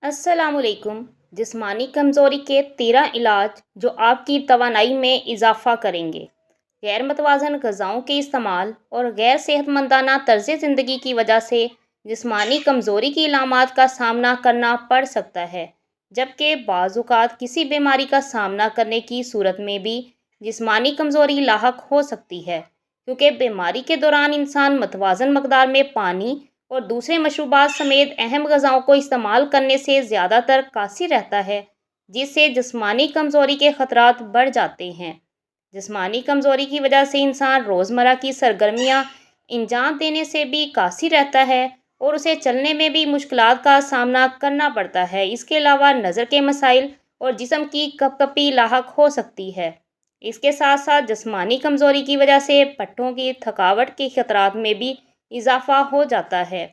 السلام علیکم۔ جسمانی کمزوری کے 13 علاج جو آپ کی توانائی میں اضافہ کریں گے۔ غیر متوازن غذاؤں کے استعمال اور غیر صحت مندانہ طرز زندگی کی وجہ سے جسمانی کمزوری کی علامات کا سامنا کرنا پڑ سکتا ہے، جبکہ بعض اوقات کسی بیماری کا سامنا کرنے کی صورت میں بھی جسمانی کمزوری لاحق ہو سکتی ہے، کیونکہ بیماری کے دوران انسان متوازن مقدار میں پانی اور دوسرے مشروبات سمیت اہم غذاؤں کو استعمال کرنے سے زیادہ تر قاصر رہتا ہے، جس سے جسمانی کمزوری کے خطرات بڑھ جاتے ہیں۔ جسمانی کمزوری کی وجہ سے انسان روزمرہ کی سرگرمیاں انجام دینے سے بھی قاصر رہتا ہے اور اسے چلنے میں بھی مشکلات کا سامنا کرنا پڑتا ہے۔ اس کے علاوہ نظر کے مسائل اور جسم کی کپکپی لاحق ہو سکتی ہے۔ اس کے ساتھ ساتھ جسمانی کمزوری کی وجہ سے پٹھوں کی تھکاوٹ کے خطرات میں بھی اضافہ ہو جاتا ہے۔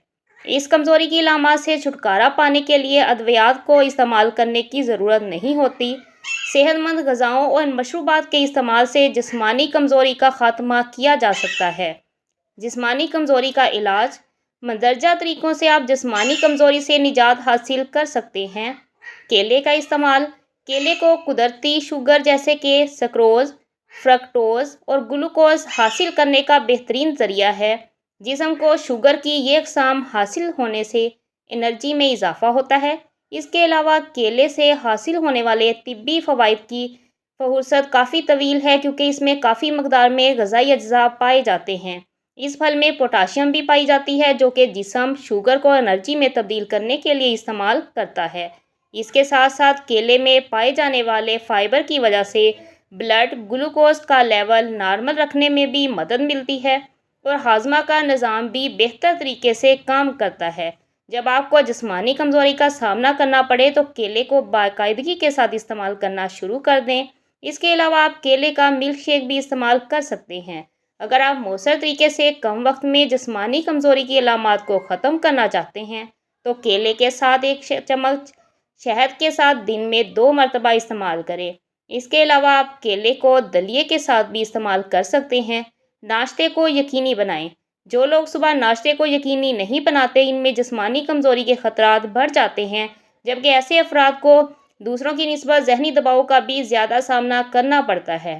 اس کمزوری کی علامات سے چھٹکارا پانے کے لیے ادویات کو استعمال کرنے کی ضرورت نہیں ہوتی۔ صحت مند غذاؤں اور مشروبات کے استعمال سے جسمانی کمزوری کا خاتمہ کیا جا سکتا ہے۔ جسمانی کمزوری کا علاج۔ مندرجہ طریقوں سے آپ جسمانی کمزوری سے نجات حاصل کر سکتے ہیں۔ کیلے کا استعمال۔ کیلے کو قدرتی شوگر جیسے کہ سکروز، فرکٹوز اور گلوکوز حاصل کرنے کا بہترین ذریعہ ہے۔ جسم کو شوگر کی یہ اقسام حاصل ہونے سے انرجی میں اضافہ ہوتا ہے۔ اس کے علاوہ کیلے سے حاصل ہونے والے طبی فوائد کی فہرست کافی طویل ہے، کیونکہ اس میں کافی مقدار میں غذائی اجزاء پائے جاتے ہیں۔ اس پھل میں پوٹاشیم بھی پائی جاتی ہے، جو کہ جسم شوگر کو انرجی میں تبدیل کرنے کے لیے استعمال کرتا ہے۔ اس کے ساتھ ساتھ کیلے میں پائے جانے والے فائبر کی وجہ سے بلڈ گلوکوز کا لیول نارمل رکھنے میں بھی مدد ملتی ہے اور ہاضمہ کا نظام بھی بہتر طریقے سے کام کرتا ہے۔ جب آپ کو جسمانی کمزوری کا سامنا کرنا پڑے تو کیلے کو باقاعدگی کے ساتھ استعمال کرنا شروع کر دیں۔ اس کے علاوہ آپ کیلے کا ملک شیک بھی استعمال کر سکتے ہیں۔ اگر آپ مؤثر طریقے سے کم وقت میں جسمانی کمزوری کی علامات کو ختم کرنا چاہتے ہیں تو کیلے کے ساتھ ایک چمچ شہد کے ساتھ دن میں 2 مرتبہ استعمال کریں۔ اس کے علاوہ آپ کیلے کو دلیے کے ساتھ بھی استعمال کر سکتے ہیں۔ ناشتے کو یقینی بنائیں۔ جو لوگ صبح ناشتے کو یقینی نہیں بناتے، ان میں جسمانی کمزوری کے خطرات بڑھ جاتے ہیں، جبکہ ایسے افراد کو دوسروں کی نسبت ذہنی دباؤ کا بھی زیادہ سامنا کرنا پڑتا ہے۔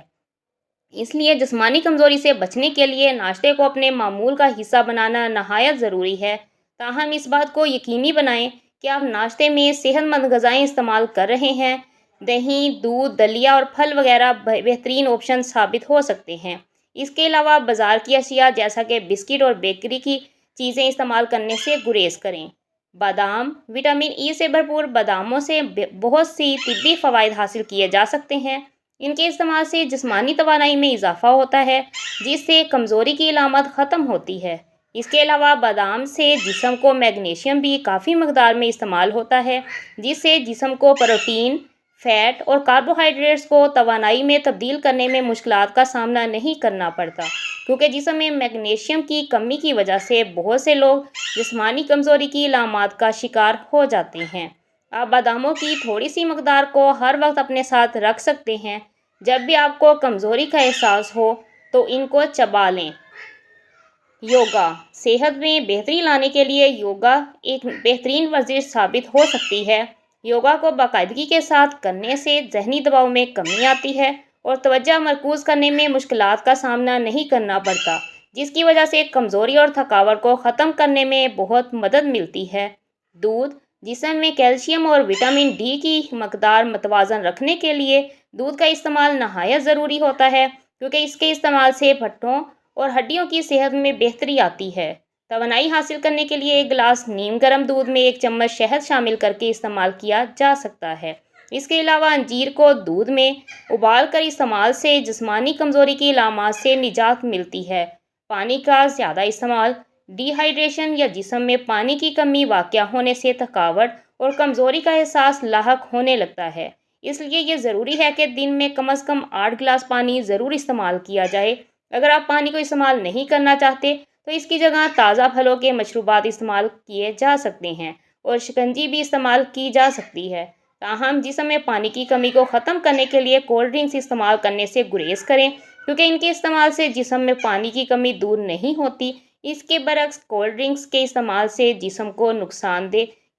اس لیے جسمانی کمزوری سے بچنے کے لیے ناشتے کو اپنے معمول کا حصہ بنانا نہایت ضروری ہے۔ تاہم اس بات کو یقینی بنائیں کہ آپ ناشتے میں صحت مند غذائیں استعمال کر رہے ہیں۔ دہی، دودھ، دلیہ اور پھل وغیرہ بہترین آپشن ثابت ہو سکتے ہیں۔ اس کے علاوہ بازار کی اشیاء جیسا کہ بسکٹ اور بیکری کی چیزیں استعمال کرنے سے گریز کریں۔ بادام۔ وٹامن ای سے بھرپور باداموں سے بہت سی طبی فوائد حاصل کیے جا سکتے ہیں۔ ان کے استعمال سے جسمانی توانائی میں اضافہ ہوتا ہے، جس سے کمزوری کی علامت ختم ہوتی ہے۔ اس کے علاوہ بادام سے جسم کو میگنیشیم بھی کافی مقدار میں استعمال ہوتا ہے، جس سے جسم کو پروٹین، فیٹ اور کاربوہائیڈریٹس کو توانائی میں تبدیل کرنے میں مشکلات کا سامنا نہیں کرنا پڑتا، کیونکہ جسم میں میگنیشیم کی کمی کی وجہ سے بہت سے لوگ جسمانی کمزوری کی علامات کا شکار ہو جاتے ہیں۔ آپ باداموں کی تھوڑی سی مقدار کو ہر وقت اپنے ساتھ رکھ سکتے ہیں۔ جب بھی آپ کو کمزوری کا احساس ہو تو ان کو چبا لیں۔ یوگا۔ صحت میں بہتری لانے کے لیے یوگا ایک بہترین ورزش ثابت ہو سکتی ہے۔ یوگا کو باقاعدگی کے ساتھ کرنے سے ذہنی دباؤ میں کمی آتی ہے اور توجہ مرکوز کرنے میں مشکلات کا سامنا نہیں کرنا پڑتا، جس کی وجہ سے کمزوری اور تھکاوٹ کو ختم کرنے میں بہت مدد ملتی ہے۔ دودھ۔ جسم میں کیلشیم اور وٹامن ڈی کی مقدار متوازن رکھنے کے لیے دودھ کا استعمال نہایت ضروری ہوتا ہے، کیونکہ اس کے استعمال سے پٹھوں اور ہڈیوں کی صحت میں بہتری آتی ہے۔ توانائی حاصل کرنے کے لیے ایک گلاس نیم گرم دودھ میں 1 چمچ شہد شامل کرکے استعمال کیا جا سکتا ہے۔ اس کے علاوہ انجیر کو دودھ میں ابال کر استعمال سے جسمانی کمزوری کی علامات سے نجات ملتی ہے۔ پانی کا زیادہ استعمال۔ ڈی ہائیڈریشن یا جسم میں پانی کی کمی واقع ہونے سے تھکاوٹ اور کمزوری کا احساس لاحق ہونے لگتا ہے۔ اس لیے یہ ضروری ہے کہ دن میں کم از کم 8 گلاس پانی ضرور استعمال کیا جائے۔ اگر آپ پانی کو استعمال نہیں کرنا چاہتے تو اس کی جگہ تازہ پھلوں کے مشروبات استعمال کیے جا سکتے ہیں اور شکنجی بھی استعمال کی جا سکتی ہے۔ تاہم جسم میں پانی کی کمی کو ختم کرنے کے لیے کولڈ ڈرنکس استعمال کرنے سے گریز کریں، کیونکہ ان کے استعمال سے جسم میں پانی کی کمی دور نہیں ہوتی۔ اس کے برعکس کولڈ ڈرنکس کے استعمال سے جسم کو نقصان دہ